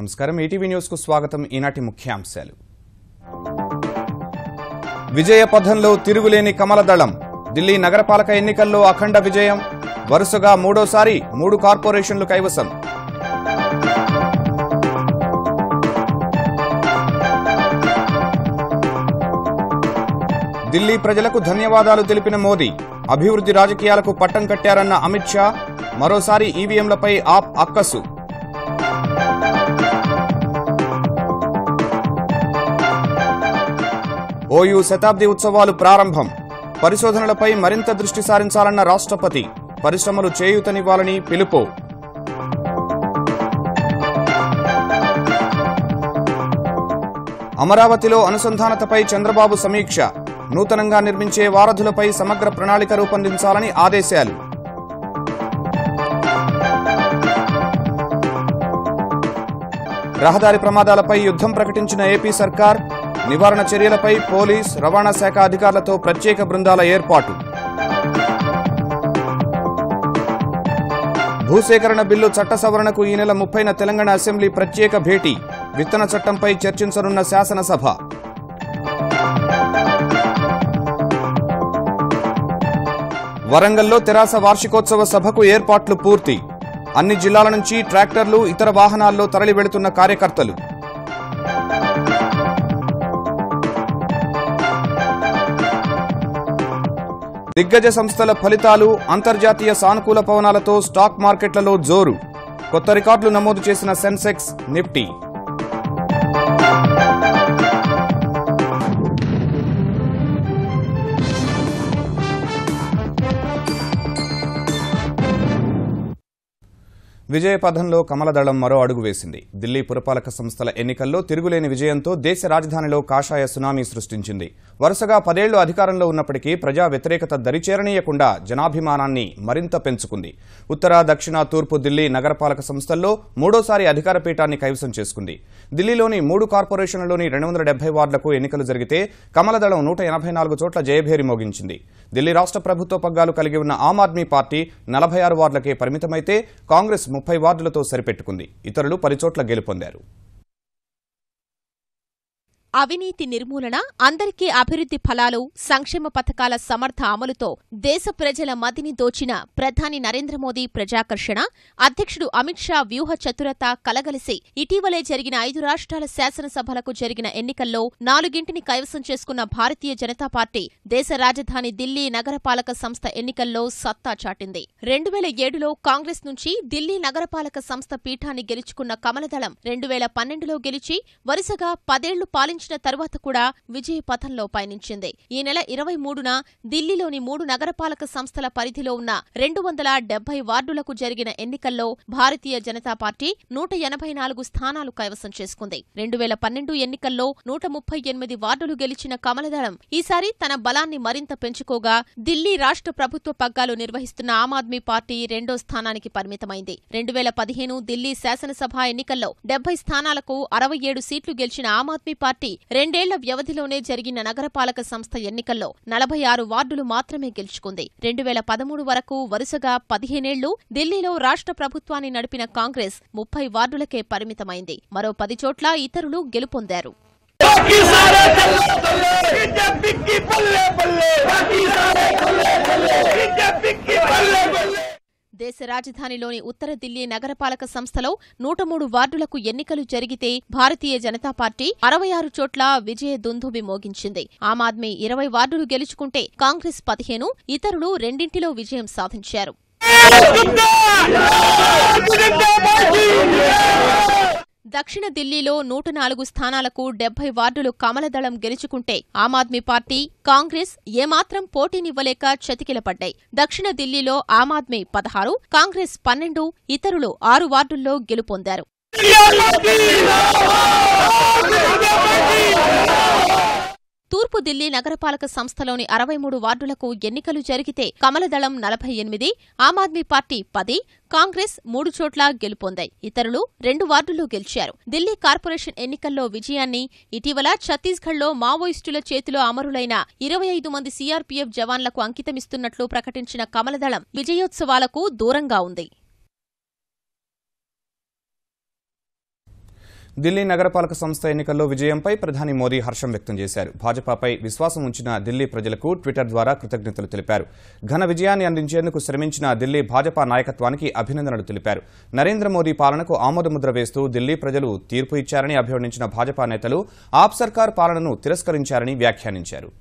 నమస్కారం ETV news కు స్వాగతం ఈనాటి ముఖ్యాంశాలు విజయ పథంలో తిరుగులేని కమలదళం ఢిల్లీ నగరపాలక ఎన్నికల్లో అఖండ విజయం వరుసగా మూడోసారి 3 కార్పొరేషన్లు కైవసం ఢిల్లీ ప్రజలకు ధన్యవాదాలు తెలిపిన మోదీ అభివృద్ధి రాజకీయాలకు పట్టం కట్టారన్న అమిత్ షా మరోసారి ఈవీఎంలపై ఆప్ అక్కసు ఓయూ శతాబ్ది ఉత్సవాలు ప్రారంభం పరిశోధనలపై మరింత దృష్టి సారించాలన్న రాష్ట్రపతి పరిశ్రమలు చేయూతనివ్వాలని పిలుపు అమరావతిలో అనుసంధానతపై చంద్రబాబు సమీక్ష నూతనంగా నిర్మించే వారధులపై సమగ్ర ప్రణాళిక రూపొందించాలని ఆదేశాలు రహదారి ప్రమాదాలపై యుద్ధం ప్రకటించిన ఏపీ సర్కార్ నివారణ చర్యలపై పోలీస్ రవాణా శాఖ అధికారులతో ప్రత్యేక బృందాల ఏర్పాటు భూసేకరణ బిల్లు చట్ట సవరణకు ఈ నెల 30న తెలంగాణ అసెంబ్లీ ప్రత్యేక భేటీ విత్తన చట్టంపై చర్చించనున్న శాసనసభ వరంగల్లో తెరాస వార్షికోత్సవ సభకు ఏర్పాట్లు పూర్తి అన్ని జిల్లాల నుంచి ట్రాక్టర్లు ఇతర వాహనాల్లో తరలి వెళుతున్న కార్యకర్తలు దిగ్గజ సంస్థల ఫలితాలు అంతర్జాతీయ సానుకూల పవనాలతో స్టాక్ మార్కెట్లలో జోరు కొత్త రికార్డులు నమోదు చేసిన సెన్సెక్స్ నిఫ్టీ విజయ పథంలో కమలదళం మరో అడుగు వేసింది ఢిల్లీ పురపాలక సంస్థల ఎన్నికల్లో తిరుగులేని విజయంతో దేశ రాజధానిలో కాషాయ సునామీ సృష్టించింది వరుసగా 10 ఏళ్లు అధికారంలో ఉన్నప్పటికీ ప్రజా వ్యతిరేకత దరిచేరనీయకుండా జనాభిమానాన్ని మరింత పెంచుకుంది ఉత్తర దక్షిణ తూర్పు ఢిల్లీ నగరపాలక సంస్థల్లో మూడోసారి అధికార పీఠాన్ని కైవసం చేసుకుంది ఢిల్లీలోని 3 కార్పొరేషన్లలోని 270 వార్డులకు ఎన్నికలు జరిగితే కమలదళం 184 చోట్ల జయభేరి మోగించింది ఢిల్లీ రాష్ట్ర ప్రభుత్వ పగ్గాలు కలిగి ఉన్న ఆమ్ ఆద్మీ పార్టీ 46 వార్డులకే పరిమితమైతే కాంగ్రెస్ 30 వార్డులతో సరిపెట్టుకుంది ఇతరులు 10 చోట్ల గెలుపొందారు అవినీతి నిర్మూలన అందరికీ అభివృద్ధి ఫలాలు సంక్షేమ పథకాల సమర్థ అమలుతో దేశ ప్రజల మదిని దోచిన ప్రధాని నరేంద్ర మోదీ ప్రజాకర్షణ అధ్యక్షుడు అమిత్ షా వ్యూహ చతురత కలగలిసి ఇటీవలే జరిగిన 5 రాష్ట్రాల శాసనసభలకు జరిగిన ఎన్నికల్లో 4ంటిని కైవసం చేసుకున్న భారతీయ జనతా పార్టీ దేశ రాజధాని ఢిల్లీ నగరపాలక సంస్థ ఎన్నికల్లో సత్తా చాటింది 2007లో కాంగ్రెస్ నుంచి ఢిల్లీ నగరపాలక సంస్థ పీఠాన్ని గెలుచుకున్న కమలదళం 2012లో గెలిచి వరుసగా 10 ఏళ్లు పాలించిన తరువాత కూడా విజయ పథంలో పయనించింది ఈ నెల 23న ఢిల్లీలోని 3 నగరపాలక సంస్థల పరిధిలో ఉన్న 270 వార్డులకు జరిగిన ఎన్నికల్లో భారతీయ జనతా పార్టీ 184 స్థానాలు కైవసం చేసుకుంది 2012 ఎన్నికల్లో 138 వార్డులు గెలిచిన కమలదళం ఈసారి తన బలాన్ని మరింత పెంచుకోగా ఢిల్లీ రాష్ట్ర ప్రభుత్వ పగ్గాలు నిర్వహిస్తున్న ఆమ్ ఆద్మీ పార్టీ 2వ స్థానానికి పరిమితమైంది 2015 ఢిల్లీ శాసనసభ ఎన్నికల్లో 70 స్థానాలకు 67 సీట్లు గెలిచిన ఆమ్ ఆద్మీ పార్టీ 2 ఏళ్ల వ్యవధిలోనే జరిగిన నగరపాలక సంస్థ ఎన్నికల్లో 46 వార్డులు మాత్రమే గెలుచుకుంది 2013 వరకు వరుసగా 15 ఏళ్లు ఢిల్లీలో రాష్ట్ర ప్రభుత్వాన్ని నడిపిన కాంగ్రెస్ 30 వార్డులకే పరిమితమైంది మరో 10 చోట్ల ఇతరులు గెలుపొందారు దేశ రాజధానిలోని ఉత్తర ఢిల్లీ నగరపాలక సంస్థలో 103 వార్డులకు ఎన్నికలు జరిగితే భారతీయ జనతా పార్టీ 66 చోట్ల విజయ దుందుబి మోగించింది ఆమ్ ఆద్మీ 20 వార్డులు గెలుచుకుంటే కాంగ్రెస్ 15 ఇతరులు 2ంటిలో విజయం సాధించారు దక్షిణ ఢిల్లీలో 104 స్థానాలకు 70 వార్డులు కమలదళం గెలుచుకుంటే ఆమ్ ఆద్మీ పార్టీ కాంగ్రెస్ ఏమాత్రం పోటీనివ్వలేక చతికిలపడ్డాయి దక్షిణ ఢిల్లీలో ఆమ్ ఆద్మీ 16 కాంగ్రెస్ 12 ఇతరులు 6 వార్డుల్లో గెలుపొందారు తూర్పు ఢిల్లీ నగరపాలక సంస్థలోని 63 వార్డులకు ఎన్నికలు జరిగితే కమలదళం 48 ఆమ్ ఆద్మీ పార్టీ 10 కాంగ్రెస్ 3 చోట్ల గెలుపొందాయి ఇతరులు 2 వార్డుల్లో గెలిచారు ఢిల్లీ కార్పొరేషన్ ఎన్నికల్లో విజయాన్ని ఇటీవల ఛత్తీస్గఢ్లో మావోయిస్టుల చేతిలో అమరులైన 25 మంది సీఆర్పీఎఫ్ జవాన్లకు అంకితమిస్తున్నట్లు ప్రకటించిన కమలదళం విజయోత్సవాలకు దూరంగా ఉంది ఢిల్లీ నగరపాలక సంస్థ ఎన్నికల్లో విజయంపై ప్రధాని మోదీ హర్షం వ్యక్తం చేశారు. భాజపాపై విశ్వాసం ఉంచిన ఢిల్లీ ప్రజలకు ట్విట్టర్ ద్వారా కృతజ్ఞతలు తెలిపారు. ఘన విజయాన్ని అందించేందుకు శ్రమించిన ఢిల్లీ భాజపా నాయకత్వానికి అభినందనలు తెలిపారు. నరేంద్ర మోదీ పాలనకు ఆమోదముద్ర వేస్తూ ఢిల్లీ ప్రజలు తీర్పు ఇచ్చారని అభివర్ణించిన భాజపా నేతలు ఆప్ సర్కార్ పాలనను తిరస్కరించారని వ్యాఖ్యానించారు.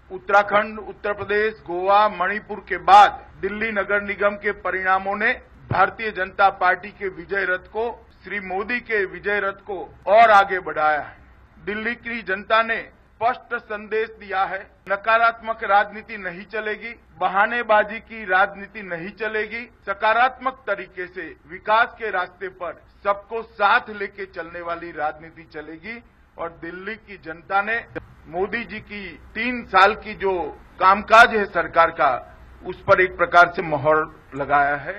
उत्तराखंड, उत्तर प्रदेश, गोवा, मणिपुर के बाद दिल्ली नगर निगम के परिणामों ने भारतीय जनता पार्टी के विजय रथ को, श्री मोदी के विजय रथ को और आगे बढ़ाया है. दिल्ली की जनता ने स्पष्ट संदेश दिया है, नकारात्मक राजनीति नहीं चलेगी, बहानेबाजी की राजनीति नहीं चलेगी, सकारात्मक तरीके से विकास के रास्ते पर सबको साथ लेके चलने वाली राजनीति चलेगी. और दिल्ली की जनता ने मोदी जी की 3 साल की जो कामकाज है सरकार का, उस पर एक प्रकार से मोहर लगाया है.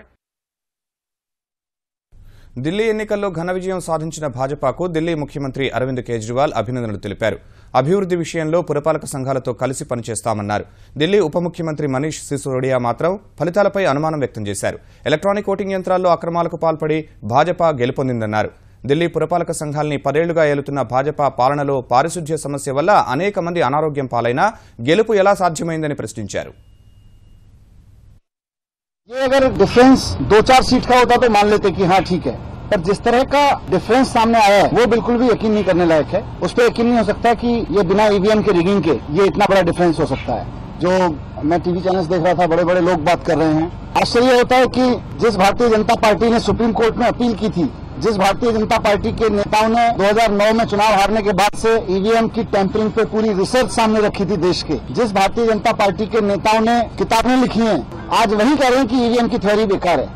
ఢిల్లీ ఎన్నికల్లో ఘన విజయం సాధించిన భాజపాకు ఢిల్లీ ముఖ్యమంత్రి అరవింద్ కేజ్రీవాల్ అభినందనలు తెలిపారు. అభివృద్ది విషయంలో పురపాలక సంఘాలతో కలిసి పనిచేస్తామన్నారు. ఢిల్లీ ఉప ముఖ్యమంత్రి మనీష్ సిసోడియా మాత్రం ఫలితాలపై అనుమానం వ్యక్తం చేశారు. ఎలక్ట్రానిక్ ఓటింగ్ యంత్రాల్లో అక్రమాలకు పాల్పడి భాజపా గెలుపొందిందన్నారు. ఢిల్లీ పురపాలక సంఘాల్ని 10 ఏళ్లుగా ఏలుతున్న భాజపా పాలనలో పారిశుధ్య సమస్య వల్ల అనేక మంది అనారోగ్యం పాలైనా గెలుపు ఎలా సాధ్యమైందని ప్రశ్నించారు. ये अगर डिफरेंस 2-4 सीट का होता तो मान लेते कि हाँ ठीक है, पर जिस तरह का डिफरेंस सामने आया है वो बिल्कुल भी यकीन नहीं करने लायक है. उस पर यकीन नहीं हो सकता कि ये बिना ईवीएम के रिगिंग के ये इतना बड़ा डिफरेंस हो सकता है. जो मैं टीवी चैनल्स देख रहा था, बड़े बड़े लोग बात कर रहे हैं. आश्चर्य होता है कि जिस भारतीय जनता पार्टी ने सुप्रीम कोर्ट में अपील की थी, जिस भारतीय जनता पार्टी के नेताओं ने 2009 में चुनाव हारने के बाद से ईवीएम की टैंपरिंग पे पूरी रिसर्च सामने रखी थी देश के, जिस भारतीय जनता पार्टी के नेताओं ने किताबें लिखी हैं, आज वही कह रहे हैं कि ईवीएम की थ्योरी बेकार है.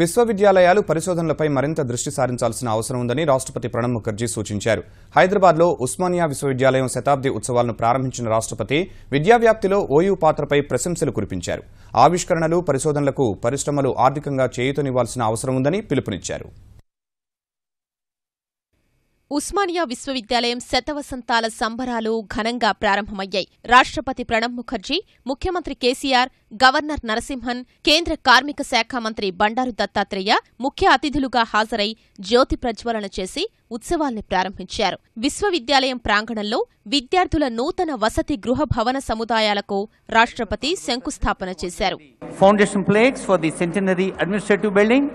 విశ్వవిద్యాలయాలు పరిశోధనలపై మరింత దృష్టి సారించాల్సిన అవసరం ఉందని రాష్ట్రపతి ప్రణబ్ ముఖర్జీ సూచించారు. హైదరాబాద్లో ఉస్మానియా విశ్వవిద్యాలయం శతాబ్ది ఉత్సవాలను ప్రారంభించిన రాష్ట్రపతి విద్యావ్యాప్తిలో ఓయూ పాత్రపై ప్రశంసలు కురిపించారు. ఆవిష్కరణలు, పరిశోధనలకు పరిశ్రమలు ఆర్థికంగా చేయూతనివ్వాల్సిన అవసరం ఉందని పిలుపునిచ్చారు. ఉస్మానియా విశ్వవిద్యాలయం శతవసంతాల సంబరాలు ఘనంగా ప్రారంభమయ్యాయి. రాష్ట్రపతి ప్రణబ్ ముఖర్జీ, ముఖ్యమంత్రి కేసీఆర్, గవర్నర్ నరసింహన్, కేంద్ర కార్మిక శాఖ మంత్రి బండారు దత్తాత్రేయ ముఖ్య అతిథులుగా హాజరై జ్యోతి ప్రజ్వలన చేసి ఉత్సవాల్ని ప్రారంభించారు. విశ్వవిద్యాలయం ప్రాంగణంలో విద్యార్థుల నూతన వసతి గృహ భవన సముదాయాలకు రాష్ట్రపతి శంకుస్థాపన చేశారు. Foundation plates for the centenary administrative building,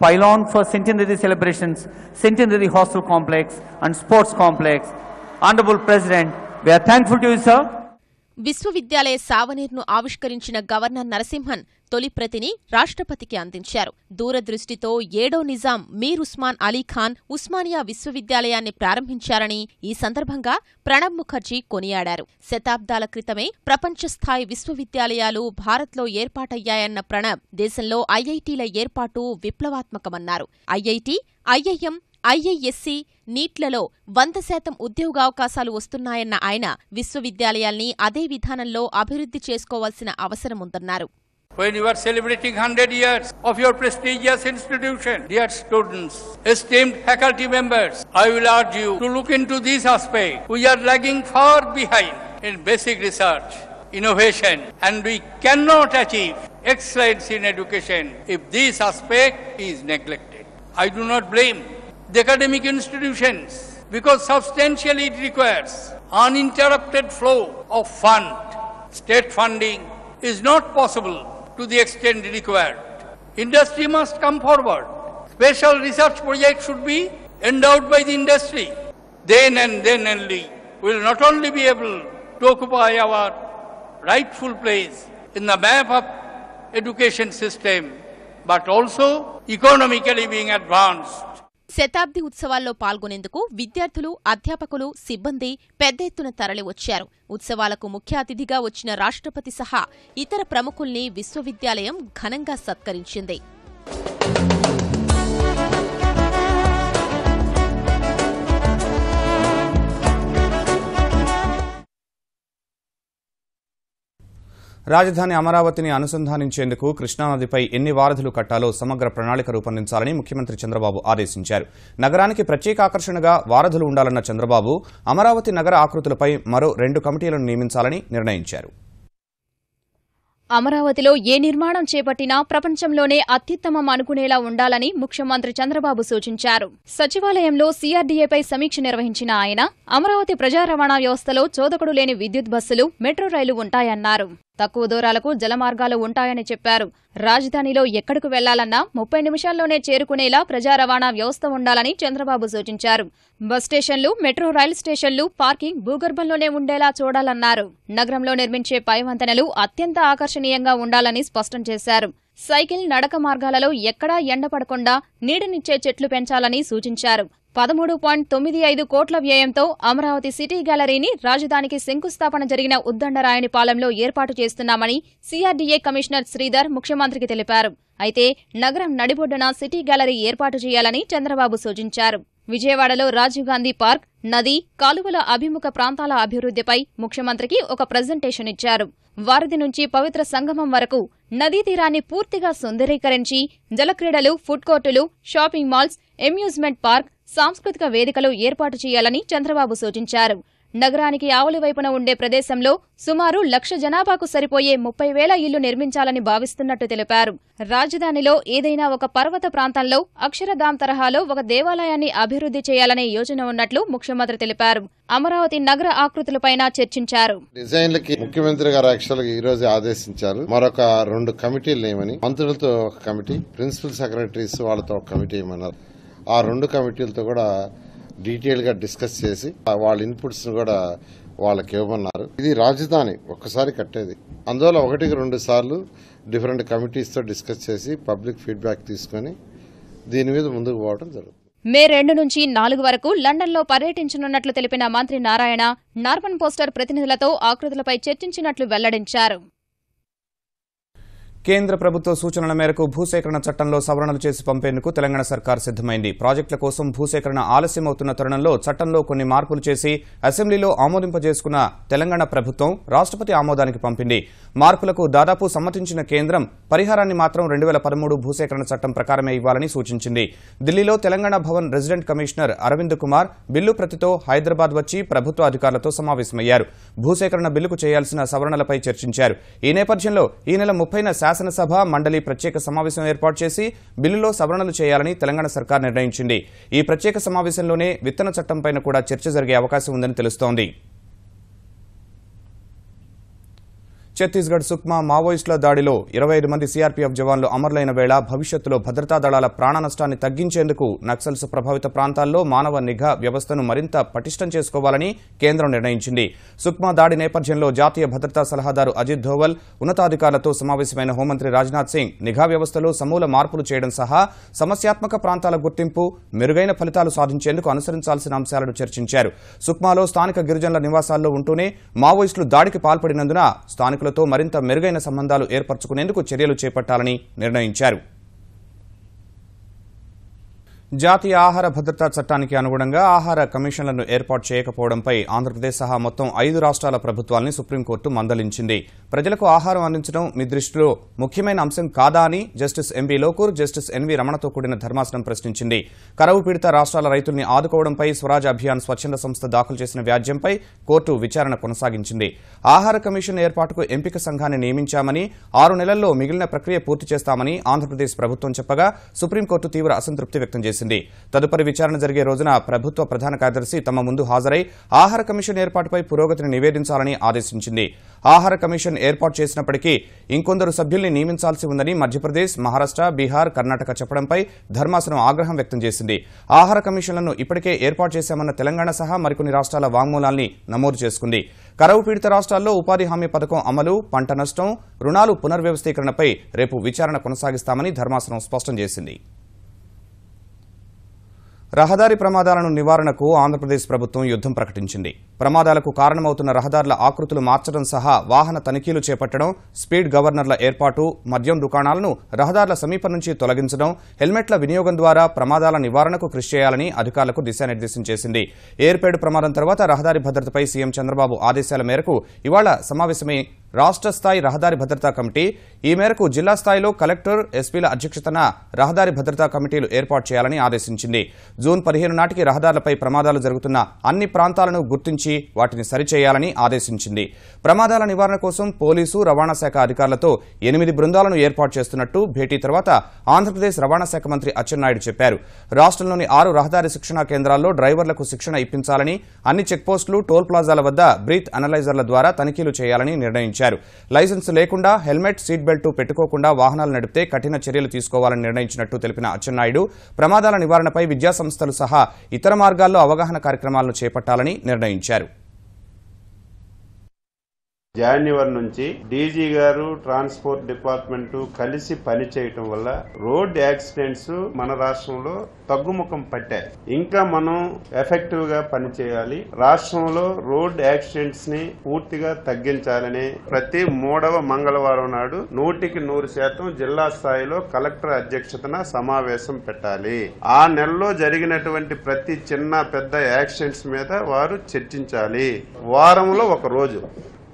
pylon for centenary celebrations, centenary hostel complex and sports complex. Honorable President, we are thankful to you, sir. విశ్వవిద్యాలయ సావనీర్ను ఆవిష్కరించిన గవర్నర్ నరసింహన్ తొలి ప్రతిని రాష్ట్రపతికి అందించారు. దూరదృష్టితో 7వ నిజాం మీర్ ఉస్మాన్ అలీ ఖాన్ ఉస్మానియా విశ్వవిద్యాలయాన్ని ప్రారంభించారని ఈ సందర్భంగా ప్రణబ్ ముఖర్జీ కొనియాడారు. శతాబ్దాల క్రితమే ప్రపంచస్థాయి విశ్వవిద్యాలయాలు భారత్లో ఏర్పాటయ్యాయన్న ప్రణబ్ దేశంలో ఐఐటీల ఏర్పాటు విప్లవాత్మకమన్నారు. ఐఐటీ, ఐఐఎం, ఐఐఎస్సి, నీట్లలో 100% ఉద్యోగావకాశాలు వస్తున్నాయన్న ఆయన విశ్వవిద్యాలయాల్ని అదే విధానంలో అభివృద్ధి చేసుకోవాల్సిన అవసరముందన్నారు. When you are celebrating 100 years of your prestigious institution, dear students, esteemed faculty members, I will urge you to look into this aspect. We are lagging far behind in basic research, innovation, and we cannot achieve excellence in education if this aspect is neglected. I do not blame the academic institutions because substantially it requires uninterrupted flow of fund. State funding is not possible to the extent required. Industry must come forward. Special research projects should be endowed by the industry. Then and then only we will not only be able to occupy our rightful place in the map of education system, but also economically being advanced. శతాబ్ది ఉత్సవాల్లో పాల్గొనేందుకు విద్యార్థులు, అధ్యాపకులు, సిబ్బంది పెద్ద ఎత్తున తరలివచ్చారు. ఉత్సవాలకు ముఖ్య అతిథిగా వచ్చిన రాష్ట్రపతి సహా ఇతర ప్రముఖుల్ని విశ్వవిద్యాలయం ఘనంగా సత్కరించింది. రాజధాని అమరావతిని అనుసంధానించేందుకు కృష్ణానదిపై ఎన్ని వారధులు కట్టాలో సమగ్ర ప్రణాళిక రూపొందించాలని ముఖ్యమంత్రి చంద్రబాబు ఆదేశించారు. నగరానికి ప్రత్యేక ఆకర్షణగా వారధులు ఉండాలన్న చంద్రబాబు అమరావతి నగర ఆకృతులపై మరో 2 కమిటీలను నియమించాలని నిర్ణయించారు. అమరావతిలో ఏ నిర్మాణం చేపట్టినా ప్రపంచంలోనే అత్యుత్తమం అనుకునేలా ఉండాలని ముఖ్యమంత్రి చంద్రబాబు సూచించారు. సచివాలయంలో సీఆర్డీఏపై సమీక్ష నిర్వహించిన ఆయన అమరావతి ప్రజా రవాణా వ్యవస్థలో చోదకుడు లేని విద్యుత్ బస్సులు, మెట్రో రైలు ఉంటాయన్నారు. తక్కువ దూరాలకు జలమార్గాలు ఉంటాయని చెప్పారు. రాజధానిలో ఎక్కడకు వెళ్లాలన్నా 30 నిమిషాల్లోనే చేరుకునేలా ప్రజా రవాణా వ్యవస్థ ఉండాలని చంద్రబాబు సూచించారు. బస్ స్టేషన్లు, మెట్రో రైలు స్టేషన్లు, పార్కింగ్ భూగర్భంలోనే ఉండేలా చూడాలన్నారు. నగరంలో నిర్మించే పైవంతెనలు అత్యంత ఆకర్షణీయంగా ఉండాలని స్పష్టం చేశారు. సైకిల్, నడక మార్గాలలో ఎక్కడా ఎండపడకుండా నీడనిచ్చే చెట్లు పెంచాలని సూచించారు. 13.95 కోట్ల వ్యయంతో అమరావతి సిటీ గ్యాలరీని రాజధానికి శంకుస్థాపన జరిగిన ఉద్దండరాయనిపాలెంలో ఏర్పాటు చేస్తున్నామని సీఆర్డీఏ కమిషనర్ శ్రీధర్ ముఖ్యమంత్రికి తెలిపారు. అయితే నగరం నడిబొడ్డున సిటీ గ్యాలరీ ఏర్పాటు చేయాలని చంద్రబాబు సూచించారు. విజయవాడలో రాజీవ్ గాంధీ పార్క్, నది, కాలువల అభిముఖ ప్రాంతాల అభివృద్ధిపై ముఖ్యమంత్రికి ఒక ప్రజెంటేషన్ ఇచ్చారు. వారధి నుంచి పవిత్ర సంగమం వరకు నదీ తీరాన్ని పూర్తిగా సుందరీకరించి జలక్రీడలు, ఫుడ్ కోర్టులు, షాపింగ్ మాల్స్, అమ్యూజ్మెంట్ పార్క్, సాంస్కృతిక వేదికలు ఏర్పాటు చేయాలని చంద్రబాబు సూచించారు. నగరానికి ఆవలి వైపున ఉండే ప్రదేశంలో సుమారు 1,00,000 జనాభాకు సరిపోయే 30,000 ఇళ్లు నిర్మించాలని భావిస్తున్నట్టు తెలిపారు. రాజధానిలో ఏదైనా ఒక పర్వత ప్రాంతంలో అక్షరధామ్ తరహాలో ఒక దేవాలయాన్ని అభివృద్ధి చేయాలనే యోచన ఉన్నట్లు ముఖ్యమంత్రి తెలిపారు. అమరావతి నగర ఆకృతులపైన చర్చించారు. డిజైన్లకి ముఖ్యమంత్రి గారు యాక్చువల్గా ఈ రోజు ఆదేశించారు. మరొక 2 కమిటీలు ఏమని, మంత్రులతో ఒక కమిటీ, ప్రిన్సిపల్ సెక్రటరీస్ వాళ్ళతో ఒక కమిటీ ఏమన్నారు. ఆ 2 కమిటీలతో కూడా డీటెయిల్ గా డిస్కస్ చేసి వాళ్ళ ఇన్పుట్స్ కూడా వాళ్ళకి ఇవ్వమన్నారు. ఇది రాజధాని ఒక్కసారి కట్టేది, అందువల్ల 1-2 సార్లు డిఫరెంట్ కమిటీస్ తో డిస్కస్ చేసి పబ్లిక్ ఫీడ్బ్యాక్ తీసుకుని దీని మీద ముందుకు పోవడం జరుగుతుంది. మే 2 నుంచి 4 వరకు లండన్లో పర్యటించనున్నట్లు తెలిపిన మంత్రి నారాయణ నార్మన్ పోస్టర్ ప్రతినిధులతో ఆకృతులపై చర్చించినట్లు వెల్లడించారు. కేంద్ర ప్రభుత్వ సూచనల మేరకు భూసేకరణ చట్టంలో సవరణలు చేసి పంపేందుకు తెలంగాణ సర్కార్ సిద్దమైంది. ప్రాజెక్టుల కోసం భూసేకరణ ఆలస్యమవుతున్న తరుణంలో చట్టంలో కొన్ని మార్పులు చేసి అసెంబ్లీలో ఆమోదింపజేసుకున్న తెలంగాణ ప్రభుత్వం రాష్ట్రపతి ఆమోదానికి పంపింది. మార్పులకు దాదాపు సమ్మతించిన కేంద్రం పరిహారాన్ని మాత్రం 2013 భూసేకరణ చట్టం ప్రకారమే ఇవ్వాలని సూచించింది. ఢిల్లీలో Telangana Bhavan resident commissioner Arvind Kumar bill ప్రతితో హైదరాబాద్ వచ్చి ప్రభుత్వ అధికారులతో సమావేశమయ్యారు. భూసేకరణ బిల్లుకు చేయాల్సిన సవరణలపై చర్చించారు. ఈ నేపథ్యంలో ఈ నెల 30న శాసనసభ మండలి ప్రత్యేక సమావేశం ఏర్పాటు చేసి బిల్లులో సవరణలు చేయాలని తెలంగాణ సర్కార్ నిర్ణయించింది. ఈ ప్రత్యేక సమావేశంలోనే విత్తన చట్టంపైన కూడా చర్చ జరిగే అవకాశం ఉందని తెలుస్తోంది. ఛత్తీస్గఢ్ సుక్మా మావోయిస్టుల దాడిలో 25 మంది సీఆర్పీఎఫ్ జవాన్లు అమరులైన వేళ భవిష్యత్తులో భద్రతా దళాల ప్రాణ నష్టాన్ని తగ్గించేందుకు నక్సల్స్ ప్రభావిత ప్రాంతాల్లో మానవ నిఘా వ్యవస్థను మరింత పటిష్టం చేసుకోవాలని కేంద్రం నిర్ణయించింది. సుక్మా దాడి నేపథ్యంలో జాతీయ భద్రతా సలహాదారు అజిత్ ధోవల్ ఉన్నతాధికారులతో సమావేశమైన హోంమంత్రి రాజ్నాథ్ సింగ్ నిఘా వ్యవస్థలో సమూల మార్పులు చేయడం సహా సమస్యాత్మక ప్రాంతాల గుర్తింపు, మెరుగైన ఫలితాలు సాధించేందుకు అనుసరించాల్సిన అంశాలను చర్చించారు. సుక్మాలో స్థానిక గిరిజనుల నివాసాల్లో ఉంటూనే మావోయిస్టులు దాడికి పాల్పడినందున స్థానికులతో మరింత మెరుగైన సంబంధాలు ఏర్పరచుకునేందుకు చర్యలు చేపట్టాలని నిర్ణయించారు. జాతీయ ఆహార భద్రతా చట్టానికి అనుగుణంగా ఆహార కమిషన్లను ఏర్పాటు చేయకపోవడంపై ఆంధ్రప్రదేశ్ సహా మొత్తం 5 రాష్ట్రాల ప్రభుత్వాల్ని సుప్రీంకోర్టు మందలించింది. ప్రజలకు ఆహారం అందించడం మీ దృష్టిలో ముఖ్యమైన అంశం కాదా అని justice M B Lokur, justice N V రమణతో కూడిన ధర్మాసనం ప్రశ్నించింది. కరవు పీడిత రాష్ట్రాల రైతుల్ని ఆదుకోవడంపై స్వరాజ్ అభియాన్ స్వచ్ఛంద సంస్థ దాఖలు చేసిన వ్యాజ్యంపై కోర్టు విచారణ కొనసాగించింది. ఆహార కమిషన్ ఏర్పాటుకు ఎంపిక సంఘాన్ని నియమించామని, 6 నెలల్లో మిగిలిన ప్రక్రియ పూర్తి చేస్తామని ఆంధ్రప్రదేశ్ ప్రభుత్వం చెప్పగా సుప్రీంకోర్టు తీవ్ర అసంతృప్తి వ్యక్తం చేసింది. తదుపరి విచారణ జరిగే రోజున ప్రభుత్వ ప్రధాన కార్యదర్శి తమ ముందు హాజరై ఆహార కమిషన్ ఏర్పాటుపై పురోగతిని నివేదించాలని ఆదేశించింది. ఆహార కమిషన్ ఏర్పాటు చేసినప్పటికీ ఇంకొందరు సభ్యుల్ని నియమించాల్సి ఉందని మధ్యప్రదేశ్, మహారాష్ట్ర, బీహార్, కర్ణాటక చెప్పడంపై ధర్మాసనం ఆగ్రహం వ్యక్తం చేసింది. ఆహార కమిషన్లను ఇప్పటికే ఏర్పాటు చేశామన్న తెలంగాణ సహా మరికొన్ని రాష్ట్రాల వాంగ్మూలాల్ని నమోదు చేసుకుంది. కరవు పీడిత రాష్ట్రాల్లో ఉపాధి హామీ పథకం అమలు, పంట నష్టం, రుణాలు పునర్వ్యవస్థీకరణపై రేపు విచారణ కొనసాగిస్తామని ధర్మాసనం స్పష్టం చేసింది. రహదారి ప్రమాదాలను నివారణకు ఆంధ్రప్రదేశ్ ప్రభుత్వం యుద్దం ప్రకటించింది. ప్రమాదాలకు కారణమవుతున్న రహదారుల ఆకృతులు మార్చడం సహా వాహన తనిఖీలు చేపట్టడం, స్పీడ్ గవర్నర్ల ఏర్పాటు, మద్యం దుకాణాలను రహదారుల సమీపం నుంచి తొలగించడం, హెల్మెట్ల వినియోగం ద్వారా ప్రమాదాల నివారణకు కృషి చేయాలని అధికారులకు దిశానిర్దేశం చేసింది. ఏర్పేడు ప్రమాదం తర్వాత రహదారి భద్రతపై సీఎం చంద్రబాబు ఆదేశాల మేరకు ఇవాళ సమావేశమై రాష్ట్ర స్థాయి రహదారి భద్రతా కమిటీ. ఈ మేరకు జిల్లా స్థాయిలో కలెక్టర్, ఎస్పీల అధ్యక్షతన రహదారి భద్రతా కమిటీలు ఏర్పాటు చేయాలని ఆదేశించింది. జూన్ 15 నాటికి రహదారులపై ప్రమాదాలు జరుగుతున్న అన్ని ప్రాంతాలను గుర్తించి వాటిని సరిచేయాలని ఆదేశించింది. ప్రమాదాల నివారణ కోసం పోలీసు, రవాణా శాఖ అధికారులతో 8 బృందాలను ఏర్పాటు చేస్తున్నట్టు భేటీ తర్వాత ఆంధ్రప్రదేశ్ రవాణా శాఖ మంత్రి అచ్చెన్నాయుడు చెప్పారు. రాష్ట్రంలోని 6 రహదారి శిక్షణా కేంద్రాల్లో డ్రైవర్లకు శిక్షణ ఇప్పించాలని, అన్ని చెక్పోస్టులు, టోల్ ప్లాజాల వద్ద బ్రీత్ అనలైజర్ల ద్వారా తనిఖీలు చేయాలని నిర్ణయించారు. లైసెన్స్ లేకుండా హెల్మెట్, సీట్ బెల్ట్ పెట్టుకోకుండా వాహనాలు నడిపితే కఠిన చర్యలు తీసుకోవాలని నిర్ణయించినట్టు తెలిపిన అచ్చెన్నాయుడు ప్రమాదాల నివారణపై విద్యాసంస్థలు సహా ఇతర మార్గాల్లో అవగాహన కార్యక్రమాలను చేపట్టాలని నిర్ణయించారు. జనవరి నుంచి డీజీ గారు, ట్రాన్స్పోర్ట్ డిపార్ట్మెంట్ కలిసి పని చేయటం వల్ల రోడ్ యాక్సిడెంట్స్ మన రాష్ట్రంలో తగ్గుముఖం పట్టాయి. ఇంకా మనం ఎఫెక్టివ్ గా పనిచేయాలి. రాష్ట్రంలో రోడ్ యాక్సిడెంట్స్ ని పూర్తిగా తగ్గించాలని ప్రతి 3వ మంగళవారం నాడు 100% జిల్లా స్థాయిలో కలెక్టర్ అధ్యక్షతన సమావేశం పెట్టాలి. ఆ నెలలో జరిగినటువంటి ప్రతి చిన్న పెద్ద యాక్సిడెంట్స్ మీద వారు చర్చించాలి. వారంలో ఒక రోజు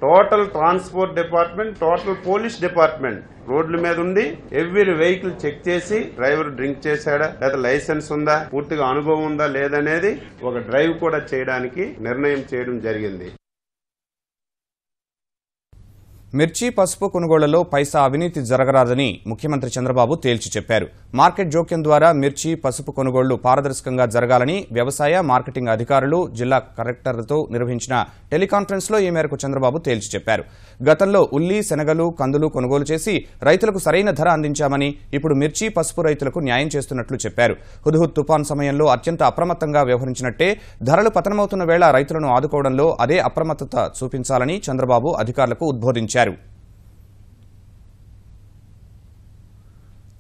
total transport department, total police department రోడ్ల మీద ఉండి ఎవ్రీ వెహికల్ చెక్ చేసి డ్రైవర్ డ్రింక్ చేశాడా లేదా లైసెన్స్ ఉందా, పూర్తిగా అనుభవం ఉందా లేదనేది ఒక డ్రైవ్ కూడా చేయడానికి నిర్ణయం చేయడం జరిగింది. మిర్చి, పసుపు కొనుగోళ్లలో పైసా అవినీతి జరగరాదని ముఖ్యమంత్రి చంద్రబాబు తేల్చి చెప్పారు. మార్కెట్ జోక్యం ద్వారా మిర్చి, పసుపు కొనుగోళ్లు పారదర్శకంగా జరగాలని వ్యవసాయ, మార్కెటింగ్ అధికారులు, జిల్లా కలెక్టర్లతో నిర్వహించిన టెలికాన్ఫరెన్స్ లో ఈ మేరకు చంద్రబాబు తేల్చి చెప్పారు. గతంలో ఉల్లి, శనగలు, కందులు కొనుగోలు చేసి రైతులకు సరైన ధర అందించామని, ఇప్పుడు మిర్చి, పసుపు రైతులకు న్యాయం చేస్తున్నట్లు చెప్పారు. హుద్హుద్ తుపాన్ సమయంలో అత్యంత అప్రమత్తంగా వ్యవహరించినట్టే ధరలు పతనమవుతున్న వేళ రైతులను ఆదుకోవడంలో అదే అప్రమత్తత చూపించాలని చంద్రబాబు అధికారులకు ఉద్బోధించారు.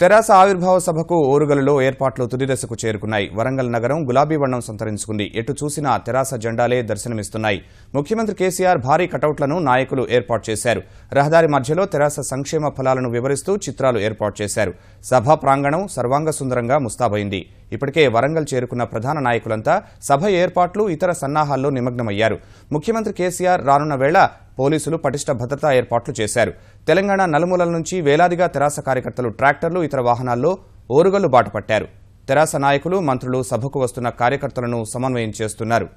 తెరాస ఆవిర్భావ సభకు ఓరుగలులో ఏర్పాట్లు తుదిదశకు చేరుకున్నాయి. వరంగల్ నగరం గులాబీ వర్ణం సంతరించుకుంది. ఎటు చూసినా తెరాస జెండాలే దర్శనమిస్తున్నాయి. ముఖ్యమంత్రి కేసీఆర్ భారీ కటౌట్లను నాయకులు ఏర్పాటు చేశారు. రహదారి మధ్యలో తెరాస సంక్షేమ ఫలాలను వివరిస్తూ చిత్రాలు ఏర్పాటు చేశారు. సభా ప్రాంగణం సర్వాంగ సుందరంగా ముస్తాబైంది. ఇప్పటికే వరంగల్ చేరుకున్న ప్రధాన నాయకులంతా సభ ఏర్పాట్లు, ఇతర సన్నాహాల్లో నిమగ్నమయ్యారు. ముఖ్యమంత్రి కేసీఆర్ రానున్న వేళ పోలీసులు పటిష్ట భద్రతా ఏర్పాట్లు చేశారు. తెలంగాణ నలుమూలల నుంచి వేలాదిగా తెరాస కార్యకర్తలు ట్రాక్టర్లు, ఇతర వాహనాల్లో ఓరుగల్లు బాటపట్టారు. తెరాస నాయకులు, మంత్రులు సభకు వస్తున్న కార్యకర్తలను సమన్వయం చేస్తున్నారు.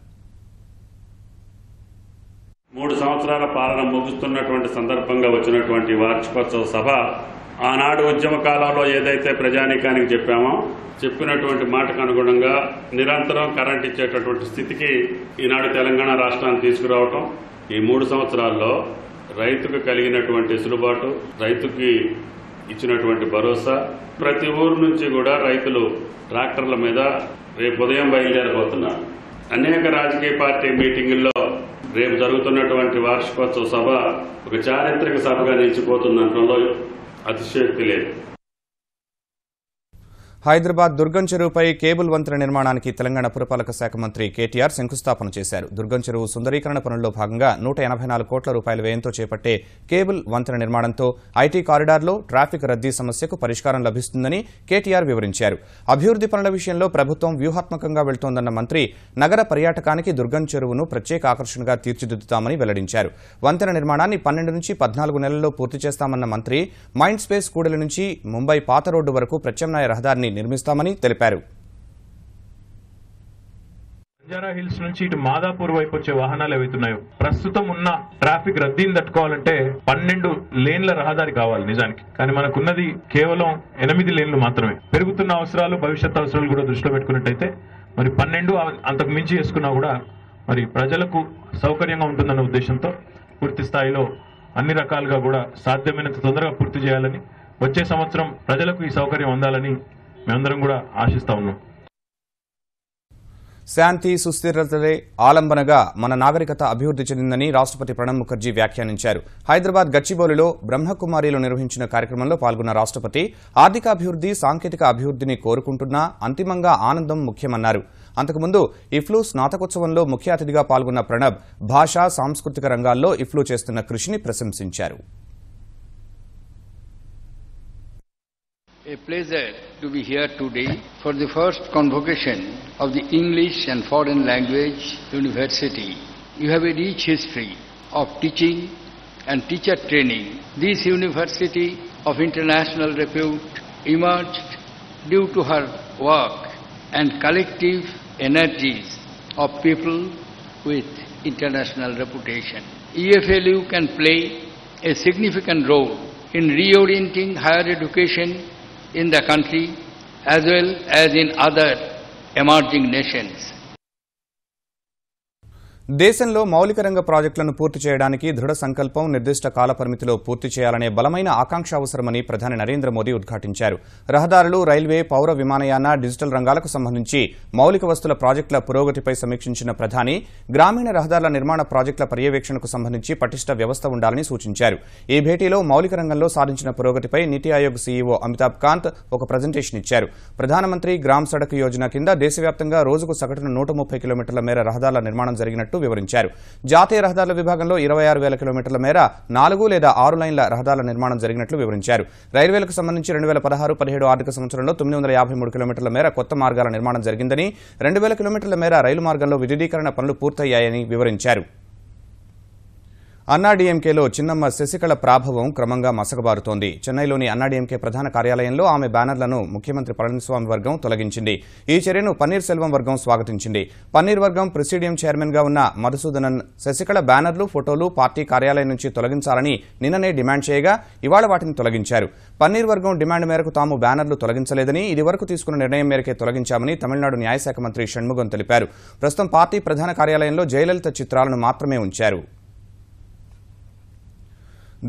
3 సంవత్సరాల పాలన ముగుస్తున్నటువంటి సందర్భంగా వచ్చినటువంటి వార్షికోత్సవ సభ ఆనాడు ఉద్యమ కాలంలో ఏదైతే ప్రజానీకానికి చెప్పినటువంటి మాటకు అనుగుణంగా నిరంతరం కరెంట్ ఇచ్చేటటువంటి స్థితికి ఈనాడు తెలంగాణ రాష్ట్రాన్ని తీసుకురావటం, ఈ 3 సంవత్సరాల్లో రైతుకు కలిగినటువంటి వెసులుబాటు, రైతుకి ఇచ్చినటువంటి భరోసా, ప్రతి ఊరు నుంచి కూడా రైతులు ట్రాక్టర్ల మీద రేపు ఉదయం బయలుదేరబోతున్నారు. అనేక రాజకీయ పార్టీ మీటింగుల్లో రేపు జరుగుతున్నటువంటి వార్షికోత్సవ సభ ఒక చారిత్రక సభగా నిలిచిపోతుందనడంలో అతిశయోక్తి లేదు. హైదరాబాద్ దుర్గం చెరువుపై కేబుల్ వంతెన నిర్మాణానికి తెలంగాణ పురపాలక శాఖ మంత్రి కేటీఆర్ శంకుస్థాపన చేశారు. దుర్గం చెరువు సుందరీకరణ పనుల్లో భాగంగా 184 కోట్ల రూపాయల వ్యయంతో చేపట్టే కేబుల్ వంతెన నిర్మాణంతో ఐటీ కారిడార్లో ట్రాఫిక్ రద్దీ సమస్యకు పరిష్కారం లభిస్తుందని కేటీఆర్ వివరించారు. అభివృద్ది పనుల విషయంలో ప్రభుత్వం వ్యూహాత్మకంగా వెళ్తోందన్న మంత్రి నగర పర్యాటకానికి దుర్గం చెరువును ప్రత్యేక ఆకర్షణగా తీర్చిదిద్దుతామని వెల్లడించారు. వంతెన నిర్మాణాన్ని 12 నుంచి 14 నెలల్లో పూర్తి చేస్తామన్న మంత్రి మైండ్ స్పేస్ కూడలి నుంచి ముంబై పాత రోడ్డు వరకు ప్రత్యామ్నాయ రహదారిని నిర్మిస్తామని తెలిపారు. బంజారా హిల్స్ నుంచి ఇటు మాదాపూర్ వైపు వచ్చే వాహనాలు ఏవైతున్నాయో ప్రస్తుతం ఉన్న ట్రాఫిక్ రద్దీని తట్టుకోవాలంటే 12 లేన్ల రహదారి కావాలి నిజానికి. కానీ మనకున్నది కేవలం 8 లేన్లు మాత్రమే. పెరుగుతున్న అవసరాలు, భవిష్యత్ అవసరాలు కూడా దృష్టిలో పెట్టుకున్నట్టయితే మరి 12 అంతకు మించి చేసుకున్నా కూడా మరి ప్రజలకు సౌకర్యంగా ఉంటుందన్న ఉద్దేశంతో పూర్తి స్థాయిలో అన్ని రకాలుగా కూడా సాధ్యమైనంత తొందరగా పూర్తి చేయాలని, వచ్చే సంవత్సరం ప్రజలకు ఈ సౌకర్యం అందాలని మేమందరం కూడా ఆశిస్తా ఉన్నాం. శాంతి, సుస్థిరతలే ఆలంబనగా మన నాగరికత అభివృద్ది చెందిందని రాష్ట్రపతి ప్రణబ్ ముఖర్జీ వ్యాఖ్యానించారు. హైదరాబాద్ గచ్చిబౌలిలో బ్రహ్మకుమారిలో నిర్వహించిన కార్యక్రమంలో పాల్గొన్న రాష్ట్రపతి ఆర్థికాభివృద్ది, సాంకేతిక అభివృద్దిని కోరుకుంటున్నా అంతిమంగా ఆనందం ముఖ్యమన్నారు. అంతకుముందు ఇఫ్లూ స్నాతకోత్సవంలో ముఖ్య అతిథిగా పాల్గొన్న ప్రణబ్ భాషా, సాంస్కృతిక రంగాల్లో ఇఫ్లూ చేస్తున్న కృషిని ప్రశంసించారు. A pleasure to be here today for the first convocation of the English and Foreign Language University. You have a rich history of teaching and teacher training. This university of international repute emerged due to her work and collective energies of people with international reputation. EFLU can play a significant role in reorienting higher education in the country as well as in other emerging nations. దేశంలో మౌలిక రంగ ప్రాజెక్టులను పూర్తి చేయడానికి దృఢ సంకల్పం, నిర్దిష్ట కాలపరిమితిలో పూర్తి చేయాలనే బలమైన ఆకాంక్ష అవసరమని ప్రధాని నరేంద్ర మోదీ ఉద్ఘాటించారు. రహదారులు, రైల్వే, పౌర విమానయాన, డిజిటల్ రంగాలకు సంబంధించి మౌలిక వస్తుల ప్రాజెక్టుల పురోగతిపై సమీక్షించిన ప్రధాని గ్రామీణ రహదారుల నిర్మాణ ప్రాజెక్టుల పర్యవేక్షణకు సంబంధించి పటిష్ట వ్యవస్థ ఉండాలని సూచించారు. ఈ భేటీలో మౌలిక రంగంలో సాధించిన పురోగతిపై నీతి ఆయోగ్ సీఈఓ అమితాబ్ కాంత్ ఒక ప్రజెంటేషన్ ఇచ్చారు. ప్రధానమంత్రి గ్రామ్ సడక్ యోజన కింద దేశవ్యాప్తంగా రోజుకు సగటున 130 కిలోమీటర్ల మేర రహదారుల నిర్మాణం జరిగినట్టు వివరించారు. జాతీయ రహదారుల విభాగంలో 26,000 కిలోమీటర్ల మేర 4 లేదా 6 లైన్ల రహదారుల నిర్మాణం జరిగినట్లు వివరించారు. రైల్వేలకు సంబంధించి 2016-17 ఆర్థిక సంవత్సరంలో 953 కిలోమీటర్ల మేర కొత్త మార్గాల నిర్మాణం జరిగిందని, 2,000 కిలోమీటర్ల మేర రైలు మార్గంలో విద్యుదీకరణ పనులు పూర్తయ్యాయని వివరించారు. అన్నాడీఎంకేలో చిన్నమ్మ శశికళ ప్రాభవం క్రమంగా మసకబారుతోంది. చెన్నైలోని అన్నాడీఎంకే ప్రధాన కార్యాలయంలో ఆమె బ్యానర్లను ముఖ్యమంత్రి పళనిస్వామి వర్గం తొలగించింది. ఈ చర్యను పన్నీర్ సెల్వం వర్గం స్వాగతించింది. పన్నీర్ వర్గం ప్రెసిడియం చైర్మన్ గా ఉన్న మధుసూదనన్ శశికళ బ్యానర్లు, ఫోటోలు పార్టీ కార్యాలయం నుంచి తొలగించాలని నిన్ననే డిమాండ్ చేయగా ఇవాళ వాటిని తొలగించారు. పన్నీర్ వర్గం డిమాండ్ మేరకు తాము బ్యానర్లు తొలగించలేదని, ఇదివరకు తీసుకున్న నిర్ణయం మేరకే తొలగించామని తమిళనాడు న్యాయశాఖ మంత్రి షణ్ముగం తెలిపారు. ప్రస్తుతం పార్టీ ప్రధాన కార్యాలయంలో జయలలిత చిత్రాలను మాత్రమే ఉంచారు.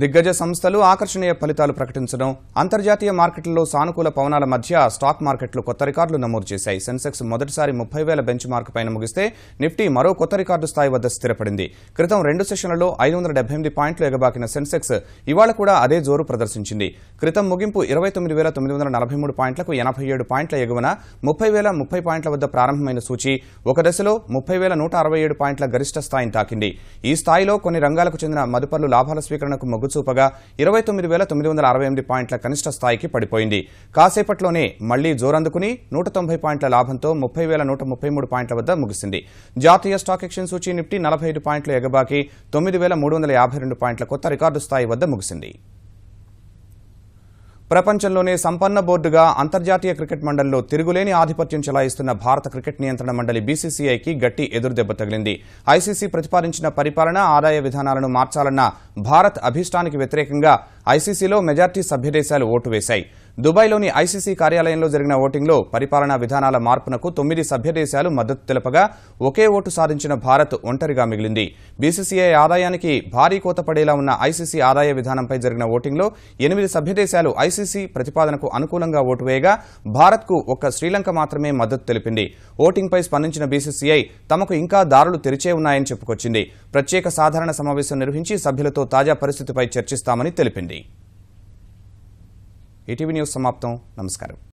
దిగ్గజ సంస్థలు ఆకర్షణీయ ఫలితాలు ప్రకటించడం, అంతర్జాతీయ మార్కెట్లలో సానుకూల పవనాల మధ్య స్టాక్ మార్కెట్లు కొత్త రికార్డులు నమోదు చేశాయి. సెన్సెక్స్ మొదటిసారి 30,000 బెంచ్ మార్క్ పైన ముగిస్తే నిఫ్టీ మరో కొత్త రికార్డు స్థాయి వద్ద స్థిరపడింది. క్రితం 2 సెషన్లలో 578 పాయింట్లు ఎగబాకిన సెన్సెక్స్ ఇవాళ కూడా అదే జోరు ప్రదర్శించింది. క్రితం ముగింపు 29,943 పాయింట్లకు 87 పాయింట్ల ఎగువన 30,030 పాయింట్ల వద్ద ప్రారంభమైన సూచీ ఒక దశలో 30,167 పాయింట్ల గరిష్ట స్థాయిని తాకింది. ఈ స్థాయిలో కొన్ని రంగాలకు చెందిన మదుపర్లు లాభాల స్వీకరణకు మొగ్గుచూపగా 29,968 పాయింట్ల కనిష్ట స్థాయికి పడిపోయింది. కాసేపట్లోనే మళ్లీ జోరందుకుని 190 పాయింట్ల లాభంతో 30,133 పాయింట్ల వద్ద ముగిసింది. జాతీయ స్టాక్ ఎక్స్చేంజ్ సూచీ నిఫ్టీ 45 పాయింట్లు ఎగబాకి 9,352 పాయింట్ల కొత్త రికార్డు స్థాయి వద్ద ముగిసింది. ప్రపంచంలోనే సంపన్న బోర్డుగా అంతర్జాతీయ క్రికెట్ మండలిలో తిరుగులేని ఆధిపత్యం చెలాయిస్తున్న భారత క్రికెట్ నియంత్రణ మండలి బీసీసీఐకి గట్టి ఎదురుదెబ్బ తగిలింది. ఐసీసీ ప్రతిపాదించిన పరిపాలన, ఆదాయ విధానాలను మార్చాలన్న భారత్ అభీష్టానికి వ్యతిరేకంగా ఐసీసీలో మెజార్టీ సభ్యదేశాలు ఓటు వేశాయి. దుబాయ్లోని ఐసీసీ కార్యాలయంలో జరిగిన ఓటింగ్లో పరిపాలనా విధానాల మార్పునకు 9 సభ్యదేశాలు మద్దతు తెలపగా ఒకే ఓటు సాధించిన భారత్ ఒంటరిగా మిగిలింది. బీసీసీఐ ఆదాయానికి భారీ కోత పడేలా ఉన్న ఐసీసీ ఆదాయ విధానంపై జరిగిన ఓటింగ్లో 8 సభ్యదేశాలు ఐసీసీ ప్రతిపాదనకు అనుకూలంగా ఓటు వేయగా భారత్కు ఒక్క శ్రీలంక మాత్రమే మద్దతు తెలిపింది. ఓటింగ్పై స్పందించిన బీసీసీఐ తమకు ఇంకా దారులు తెరిచే ఉన్నాయని చెప్పుకొచ్చింది. ప్రత్యేక సాధారణ సమావేశం నిర్వహించి సభ్యులతో తాజా పరిస్థితిపై చర్చిస్తామని తెలిపింది. ఈటీవీ న్యూస్ సమాప్తం. నమస్కారం.